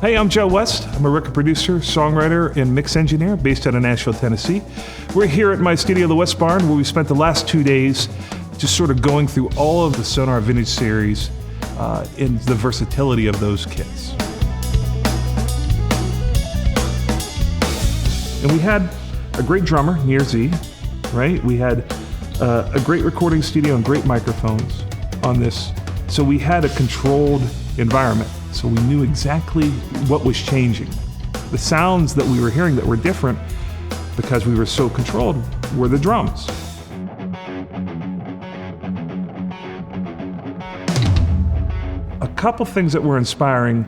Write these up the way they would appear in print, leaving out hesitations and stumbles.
Hey, I'm Joe West. I'm a record producer, songwriter, and mix engineer based out of Nashville, Tennessee. We're here at my studio, the West Barn, where we spent the last 2 days just sort of going through all of the Sonor Vintage Series and the versatility of those kits. And we had a great drummer, Nir Z, right? We had a great recording studio and great microphones on this. So we had a controlled environment. So we knew exactly what was changing. The sounds that we were hearing that were different because we were so controlled were the drums. A couple things that were inspiring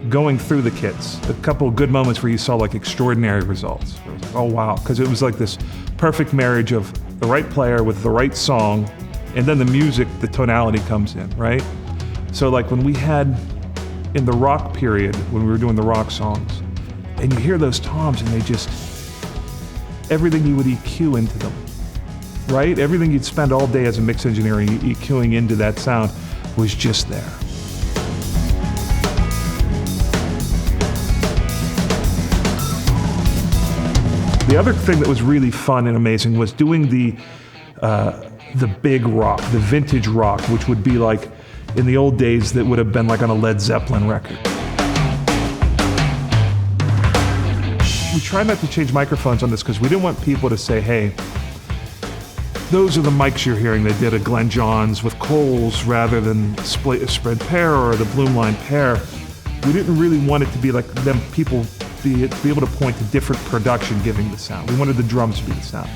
going through the kits, a couple good moments where you saw like extraordinary results. It was like, oh wow, because it was like this perfect marriage of the right player with the right song, and then the music, the tonality comes in, right? So like when we had in the rock period, when we were doing the rock songs, and you hear those toms and they just, everything you would EQ into them, right? Everything you'd spend all day as a mix engineer EQing into that sound was just there. The other thing that was really fun and amazing was doing the big rock, the vintage rock, which would be like, in the old days, that would have been like on a Led Zeppelin record. We tried not to change microphones on this because we didn't want people to say, hey, those are the mics you're hearing. They did a Glenn Johns with Coles rather than spread pair or the Bloomline pair. We didn't really want it to be like them people be able to point to different production giving the sound. We wanted the drums to be the sound.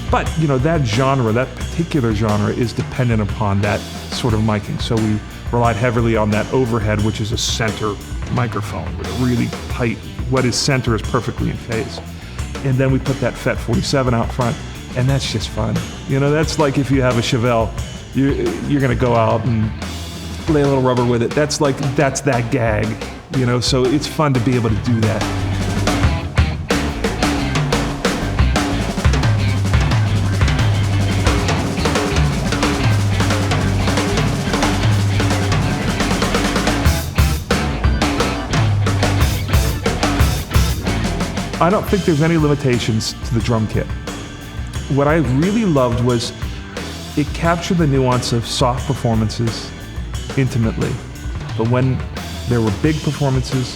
But, you know, that genre, that particular genre is dependent upon that sort of miking. So we relied heavily on that overhead, which is a center microphone with a really tight, what is center is perfectly in phase. And then we put that FET 47 out front, and that's just fun. You know, that's like if you have a Chevelle, you're gonna go out and lay a little rubber with it. That's that gag, you know, so it's fun to be able to do that. I don't think there's any limitations to the drum kit. What I really loved was it captured the nuance of soft performances intimately, but when there were big performances,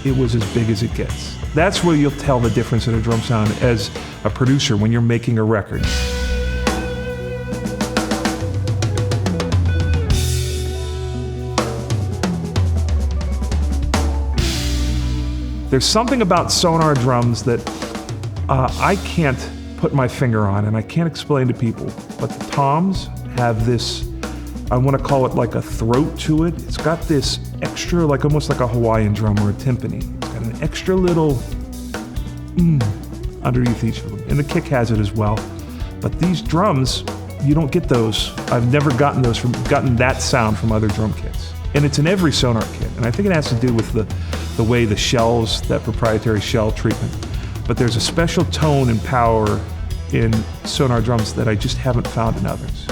it was as big as it gets. That's where you'll tell the difference in a drum sound as a producer when you're making a record. There's something about Sonor drums that I can't put my finger on, and I can't explain to people, but the toms have this, I want to call it like a throat to it. It's got this extra, like almost like a Hawaiian drum or a timpani. It's got an extra little underneath each of them. And the kick has it as well. But these drums, you don't get those. I've never gotten that sound from other drum kits. And it's in every Sonor kit. And I think it has to do with the way the shells, that proprietary shell treatment. But there's a special tone and power in Sonor drums that I just haven't found in others.